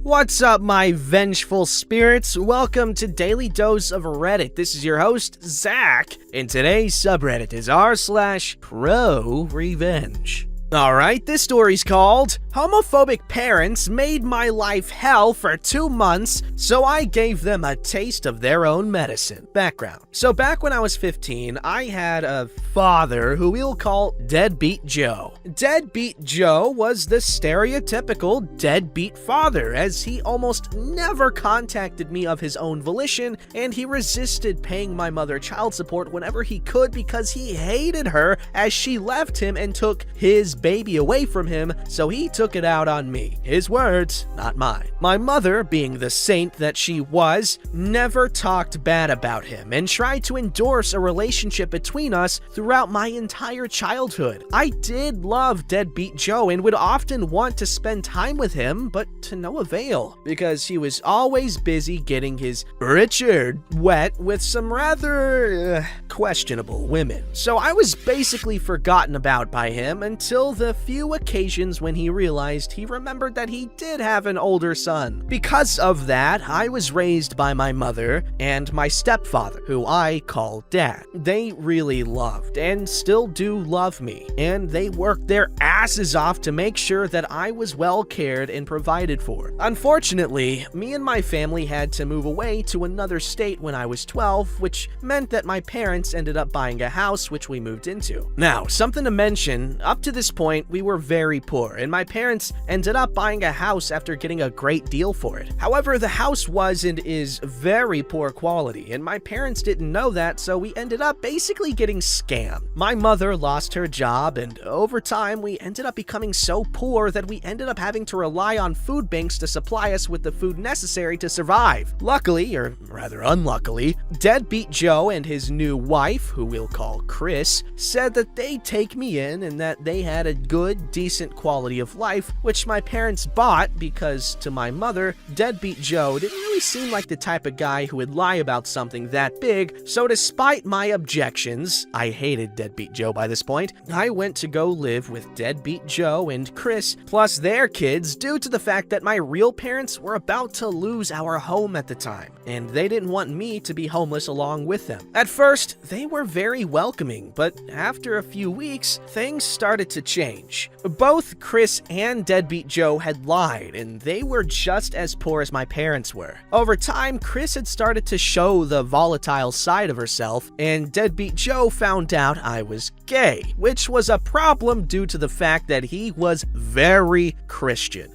What's up, my vengeful spirits? Welcome to Daily Dose of Reddit. This is your host, Zach, and today's subreddit is r/pro revenge. Alright, this story's called Homophobic Parents Made My Life Hell for 2 months, so I gave them a taste of their own medicine. Background. So back when I was 15, I had a father who we'll call Deadbeat Joe. Deadbeat Joe was the stereotypical deadbeat father, as he almost never contacted me of his own volition, and he resisted paying my mother child support whenever he could because he hated her as she left him and took his baby away from him, so he took it out on me. His words, not mine. My mother, being the saint that she was, never talked bad about him and tried to endorse a relationship between us throughout my entire childhood. I did love Deadbeat Joe and would often want to spend time with him, but to no avail, because he was always busy getting his Richard wet with some rather questionable women. So I was basically forgotten about by him until the few occasions when he realized he remembered that he did have an older son. Because of that, I was raised by my mother and my stepfather, who I call Dad. They really loved and still do love me, and they worked their asses off to make sure that I was well cared and provided for. Unfortunately, me and my family had to move away to another state when I was 12, which meant that my parents ended up buying a house, which we moved into. Now, something to mention, up to this point, we were very poor, and my parents ended up buying a house after getting a great deal for it. However, the house was and is very poor quality, and my parents didn't know that, so we ended up basically getting scammed. My mother lost her job, and over time, we ended up becoming so poor that we ended up having to rely on food banks to supply us with the food necessary to survive. Luckily, or rather unluckily, Deadbeat Joe and his new wife, who we'll call Chris, said that they'd take me in and that they had a good, decent quality of life, which my parents bought because, to my mother, Deadbeat Joe didn't really seem like the type of guy who would lie about something that big, so despite my objections, I hated Deadbeat Joe by this point, I went to go live with Deadbeat Joe and Chris, plus their kids, due to the fact that my real parents were about to lose our home at the time, and they didn't want me to be homeless along with them. At first, they were very welcoming, but after a few weeks, things started to change. Both Chris and Deadbeat Joe had lied, and they were just as poor as my parents were. Over time, Chris had started to show the volatile side of herself, and Deadbeat Joe found out I was gay, which was a problem due to the fact that he was very Christian.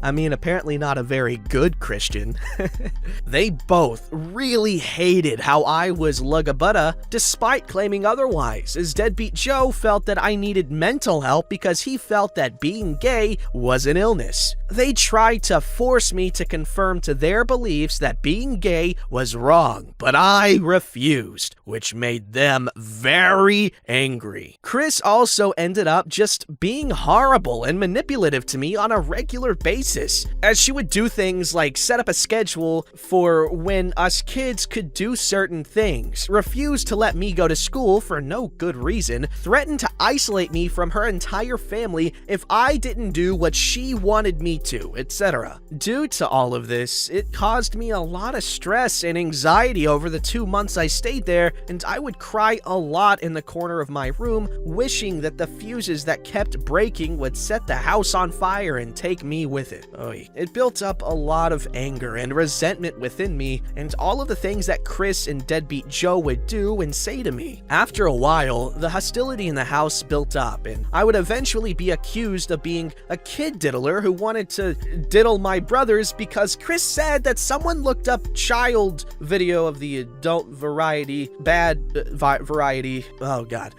I mean, apparently not a very good Christian. They both really hated how I was lugabutta despite claiming otherwise, as Deadbeat Joe felt that I needed mental help because he felt that being gay was an illness. They tried to force me to confirm to their beliefs that being gay was wrong, but I refused, which made them very angry. Chris also ended up just being horrible and manipulative to me on a regular basis, as she would do things like set up a schedule for when us kids could do certain things, refuse to let me go to school for no good reason, threaten to isolate me from her entire family if I didn't do what she wanted me to, etc. Due to all of this, it caused me a lot of stress and anxiety over the 2 months I stayed there, and I would cry a lot in the corner of my room, wishing that the fuses that kept breaking would set the house on fire and take me with it. It built up a lot of anger and resentment within me, and all of the things that Chris and Deadbeat Joe would do and say to me. After a while, the hostility in the house built up, and I would eventually be accused of being a kid diddler who wanted to diddle my brothers because Chris said that someone looked up child video of the adult variety, variety, oh god,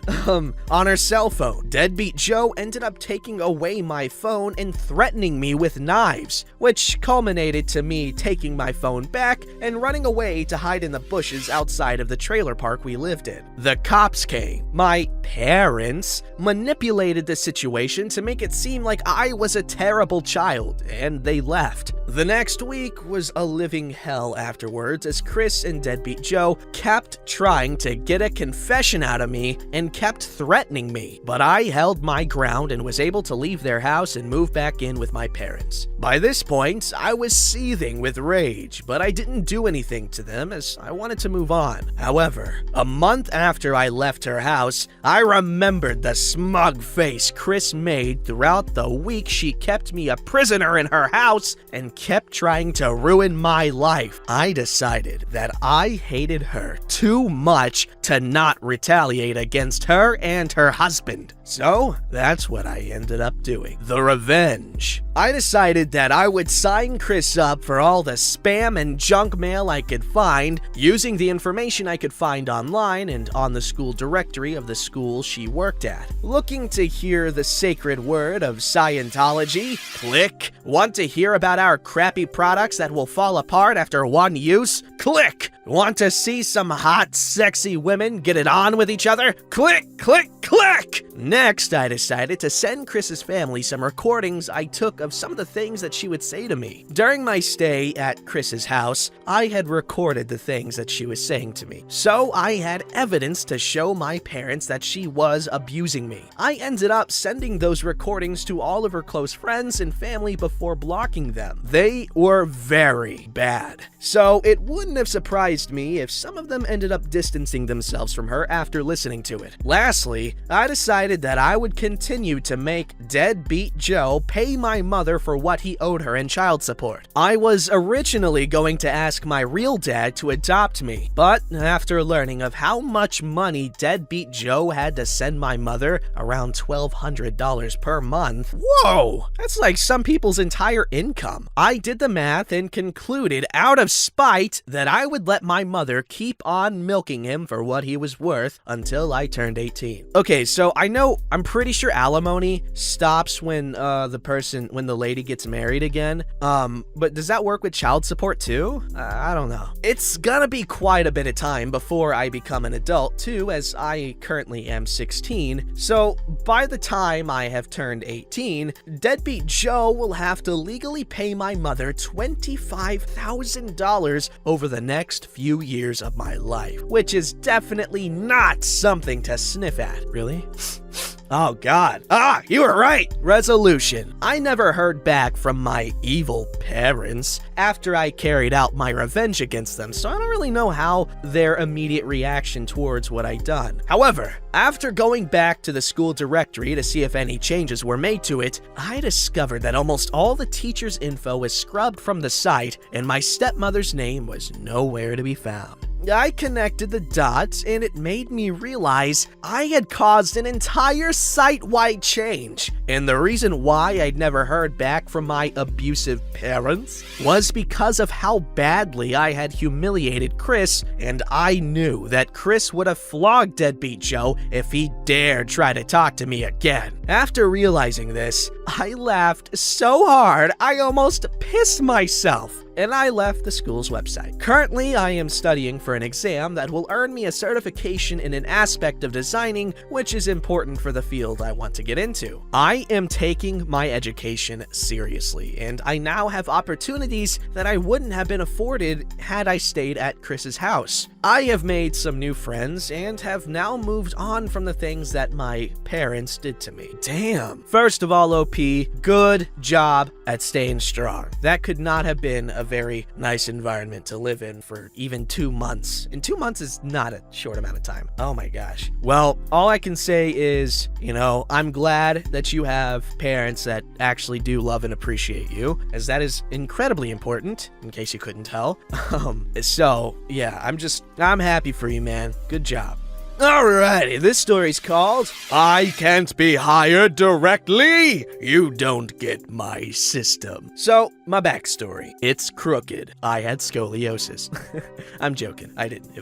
on her cell phone. Deadbeat Joe ended up taking away my phone and threatening me with knives, which culminated to me taking my phone back and running away to hide in the bushes outside of the trailer park we lived in. The cops came. My parents manipulated the situation to make it seem like I was a terrible child, and they left. The next week was a living hell afterwards, as Chris and Deadbeat Joe kept trying to get a confession out of me and kept threatening me, but I held my ground and was able to leave their house and move back in with my parents. By this point, I was seething with rage, but I didn't do anything to them as I wanted to move on. However, a month after I left her house, I remembered the smug face Chris made throughout the week she kept me a prisoner in her house and kept trying to ruin my life. I decided that I hated her too much to not retaliate against her and her husband. So that's what I ended up doing. The revenge. I decided that I would sign Chris up for all the spam and junk mail I could find, using the information I could find online and on the school directory of the school she worked at. Looking to hear the sacred word of Scientology? Click. Want to hear about our crappy products that will fall apart after one use? Click. Want to see some hot, sexy women get it on with each other? Click, click, click! Next, I decided to send Chris's family some recordings I took of some of the things that she would say to me. During my stay at Chris's house, I had recorded the things that she was saying to me, so I had evidence to show my parents that she was abusing me. I ended up sending those recordings to all of her close friends and family before blocking them. They were very bad, so it wouldn't have surprised me if some of them ended up distancing themselves from her after listening to it. Lastly, I decided that I would continue to make Deadbeat Joe pay my mother for what he owed her in child support. I was originally going to ask my real dad to adopt me, but after learning of how much money Deadbeat Joe had to send my mother, around $1,200 per month, whoa, that's like some people's entire income. I did the math and concluded, out of spite, that I would let my mother keep on milking him for what he was worth until I turned 18. Okay, so I'm pretty sure alimony stops when the lady gets married again. But does that work with child support too? I don't know. It's gonna be quite a bit of time before I become an adult too, as I currently am 16. So by the time I have turned 18, Deadbeat Joe will have to legally pay my mother $25,000 over the next few years of my life, which is definitely not something to sniff at. Really? Oh god. You were right! Resolution. I never heard back from my evil parents after I carried out my revenge against them, so I don't really know how their immediate reaction towards what I'd done. However, after going back to the school directory to see if any changes were made to it, I discovered that almost all the teachers' info was scrubbed from the site, and my stepmother's name was nowhere to be found. I connected the dots, and it made me realize I had caused an entire site-wide change. And the reason why I'd never heard back from my abusive parents was because of how badly I had humiliated Chris, and I knew that Chris would have flogged Deadbeat Joe if he dared try to talk to me again. After realizing this, I laughed so hard I almost pissed myself, and I left the school's website. Currently, I am studying for an exam that will earn me a certification in an aspect of designing, which is important for the field I want to get into. I am taking my education seriously, and I now have opportunities that I wouldn't have been afforded had I stayed at Chris's house. I have made some new friends and have now moved on from the things that my parents did to me. Damn. First of all, OP, good job at staying strong. That could not have been a very nice environment to live in for even 2 months. And 2 months is not a short amount of time. Oh my gosh. Well, all I can say is, I'm glad that you have parents that actually do love and appreciate you, as that is incredibly important, in case you couldn't tell. So, yeah, I'm happy for you, man. Good job. Alrighty, this story's called I Can't Be Hired Directly. You don't get my system. So, my backstory. It's crooked. I had scoliosis. I'm joking. I didn't.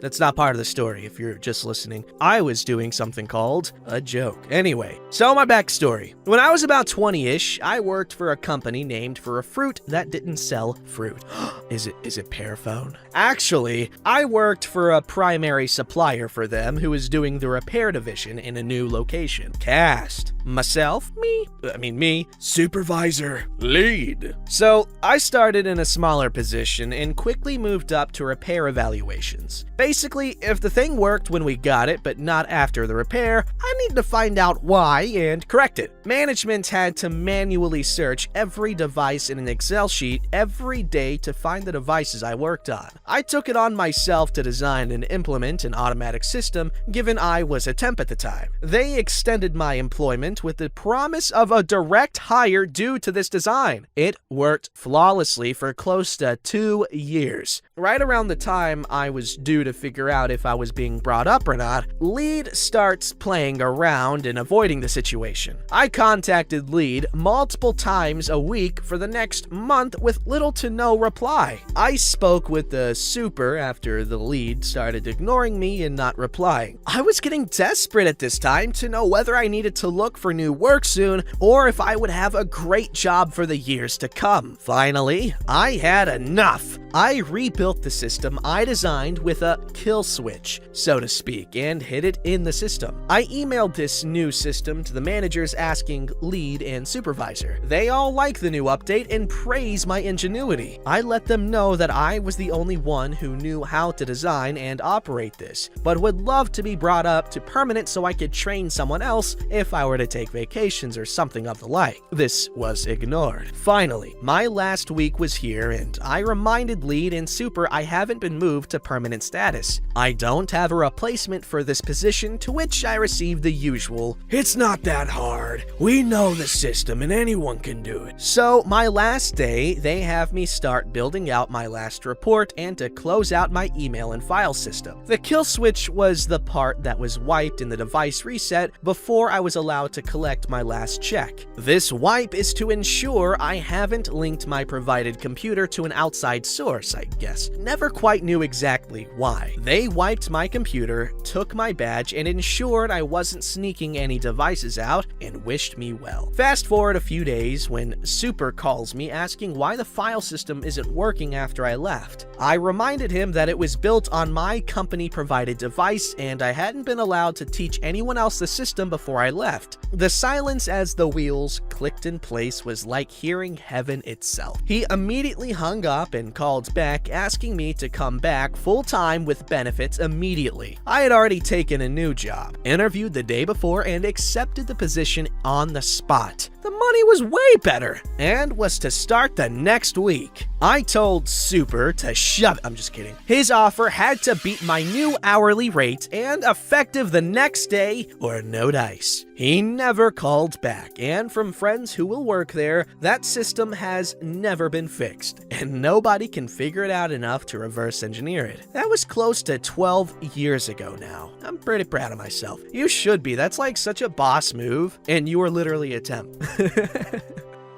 That's not part of the story if you're just listening. I was doing something called a joke. Anyway, so my backstory. When I was about 20-ish, I worked for a company named for a fruit that didn't sell fruit. Is it Pearphone? Actually, I worked for a primary supplier for them who was doing the repair division in a new location. Cast. myself, me, supervisor, lead. So I started in a smaller position and quickly moved up to repair evaluations. Basically, if the thing worked when we got it but not after the repair, I need to find out why and correct it. Management had to manually search every device in an Excel sheet every day to find the devices I worked on. I took it on myself to design and implement an automatic system, given I was a temp at the time. They extended my employment with the promise of a direct hire due to this design. It worked flawlessly for close to 2 years. Right around the time I was due to figure out if I was being brought up or not, Lead starts playing around and avoiding the situation. I contacted Lead multiple times a week for the next month with little to no reply. I spoke with the super after the Lead started ignoring me and not replying. I was getting desperate at this time to know whether I needed to look for new work soon or if I would have a great job for the years to come. Finally, I had enough. I rebuilt the system I designed with a kill switch, so to speak, and hid it in the system. I emailed this new system to the managers asking Lead and supervisor. They all like the new update and praise my ingenuity. I let them know that I was the only one who knew how to design and operate this, but would love to be brought up to permanent so I could train someone else if I were to take vacations or something of the like. This was ignored. Finally, my last week was here and I reminded Lead and Super I haven't been moved to permanent status. I don't have a replacement for this position, to which I received the usual, "It's not that hard. We know the system and anyone can do it." So my last day, they have me start building out my last report and to close out my email and file system. The kill switch was the part that was wiped in the device reset before I was allowed to collect my last check. This wipe is to ensure I haven't linked my provided computer to an outside source, I guess. Never quite knew exactly why. They wiped my computer, took my badge, and ensured I wasn't sneaking any devices out, and wished me well. Fast forward a few days when Super calls me asking why the file system isn't working after I left. I reminded him that it was built on my company-provided device and I hadn't been allowed to teach anyone else the system before I left. The silence as the wheels clicked in place was like hearing heaven itself. He immediately hung up and called back asking me to come back full-time with benefits immediately. I had already taken a new job, interviewed the day before, and accepted the position on the spot. The money was way better and was to start the next week. I told Super to shut. I'm just kidding. His offer had to beat my new hourly rate and effective the next day or no dice. He never called back, and from friends who will work there, that system has never been fixed, and nobody can figure it out enough to reverse engineer it. That was close to 12 years ago now. I'm pretty proud of myself. You should be. That's like such a boss move, and you were literally a temp.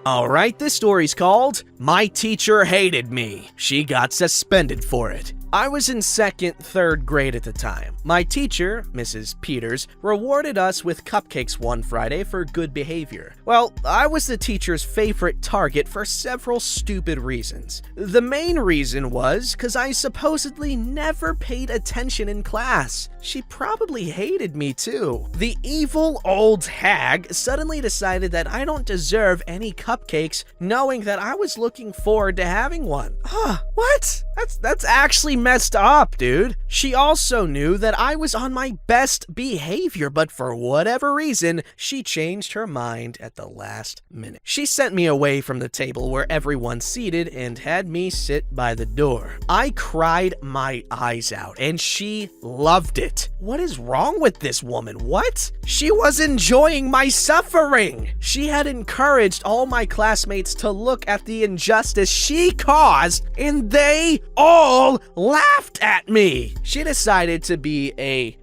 Alright, this story's called My Teacher Hated Me. She got suspended for it. I was in 2nd, 3rd grade at the time. My teacher, Mrs. Peters, rewarded us with cupcakes one Friday for good behavior. Well, I was the teacher's favorite target for several stupid reasons. The main reason was because I supposedly never paid attention in class. She probably hated me too. The evil old hag suddenly decided that I don't deserve any cupcakes, knowing that I was looking forward to having one. What? That's actually messed up, dude. She also knew that I was on my best behavior, but for whatever reason, she changed her mind at the last minute. She sent me away from the table where everyone's seated and had me sit by the door. I cried my eyes out, and she loved it. What is wrong with this woman? What? She was enjoying my suffering. She had encouraged all my classmates to look at the injustice she caused, and they all laughed at me. She decided to be a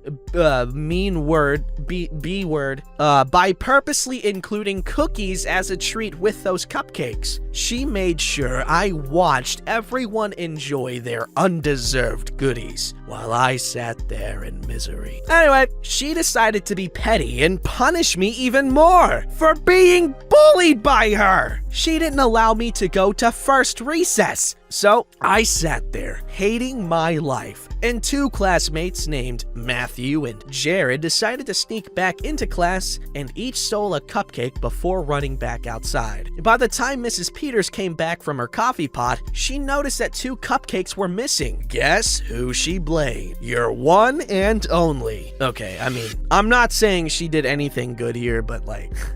mean word, B word, by purposely including cookies as a treat with those cupcakes. She made sure I watched everyone enjoy their undeserved goodies while I sat there in misery. Anyway, she decided to be petty and punish me even more for being bullied by her. She didn't allow me to go to first recess. So I sat there, hating my life, and two classmates named Matthew and Jared decided to sneak back into class and each stole a cupcake before running back outside. By the time Mrs. Peters came back from her coffee pot, she noticed that two cupcakes were missing. Guess who she blamed? Your one and only. Okay, I mean, I'm not saying she did anything good here, but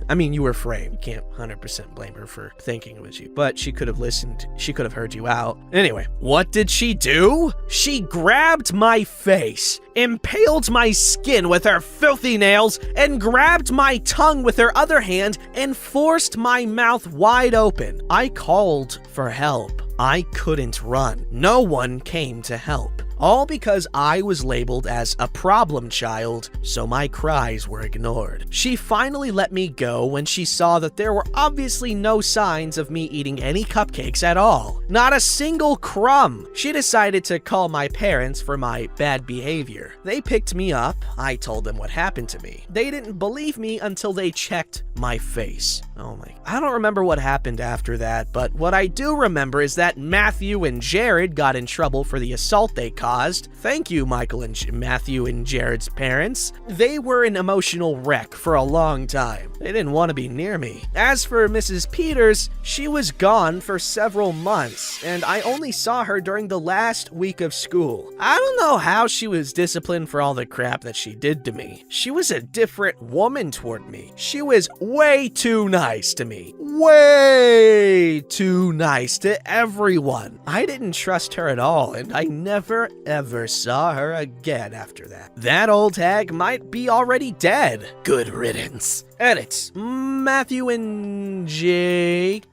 you were framed. You can't 100% blame her for thinking it was you, but she could have listened. She could have heard you out. Anyway, what did she do? She grabbed my face, impaled my skin with her filthy nails, and grabbed my tongue with her other hand and forced my mouth wide open. I called for help. I couldn't run. No one came to help. All because I was labeled as a problem child, so my cries were ignored. She finally let me go when she saw that there were obviously no signs of me eating any cupcakes at all. Not a single crumb. She decided to call my parents for my bad behavior. They picked me up. I told them what happened to me. They didn't believe me until they checked my face. Oh my. I don't remember what happened after that, but what I do remember is that Matthew and Jared got in trouble for the assault they caused. Thank you, Michael and Matthew and Jared's parents. They were an emotional wreck for a long time. They didn't want to be near me. As for Mrs. Peters, she was gone for several months, and I only saw her during the last week of school. I don't know how she was disciplined for all the crap that she did to me. She was a different woman toward me. She was way too nice to me. Way too nice to everyone. I didn't trust her at all, and I never ever saw her again after that. That old hag might be already dead. Good riddance. Edits. Matthew and Jared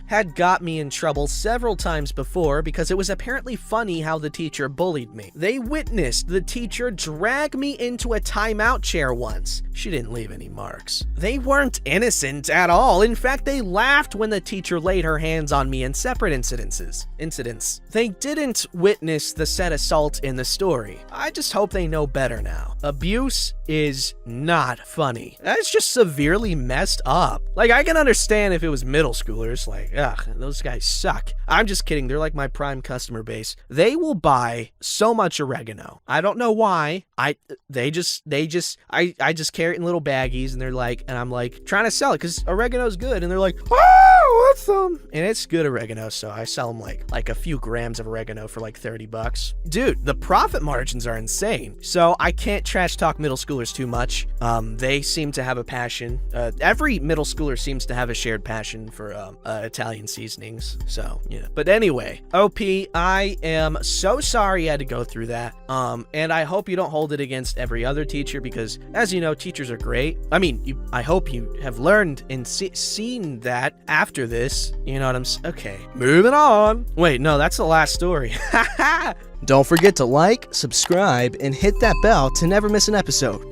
had got me in trouble several times before because it was apparently funny how the teacher bullied me. They witnessed the teacher drag me into a timeout chair once. She didn't leave any marks. They weren't innocent at all. In fact, they laughed when the teacher laid her hands on me in separate incidents. They didn't witness the said assault in the story. I just hope they know better now. Abuse is not funny. That's just severely messed up. I can understand if it was middle schoolers, those guys suck. I'm just kidding. They're like my prime customer base. They will buy so much oregano. I don't know why. I just carry it in little baggies, and I'm trying to sell it because oregano's good, and they're like, oh, what's some? And it's good oregano, so I sell them like a few grams of oregano for $30. Dude, the profit margins are insane. So I can't trash talk middle schoolers too much. They seem to have a passion. Every middle schooler seems to have a shared passion for Italian seasonings. So, yeah. But anyway, OP, I am so sorry you had to go through that. And I hope you don't hold it against every other teacher because, as you know, teachers are great. I mean, I hope you have learned and seen that after this. You know what I'm saying? Okay, moving on. Wait, no, that's the last story. Don't forget to like, subscribe, and hit that bell to never miss an episode.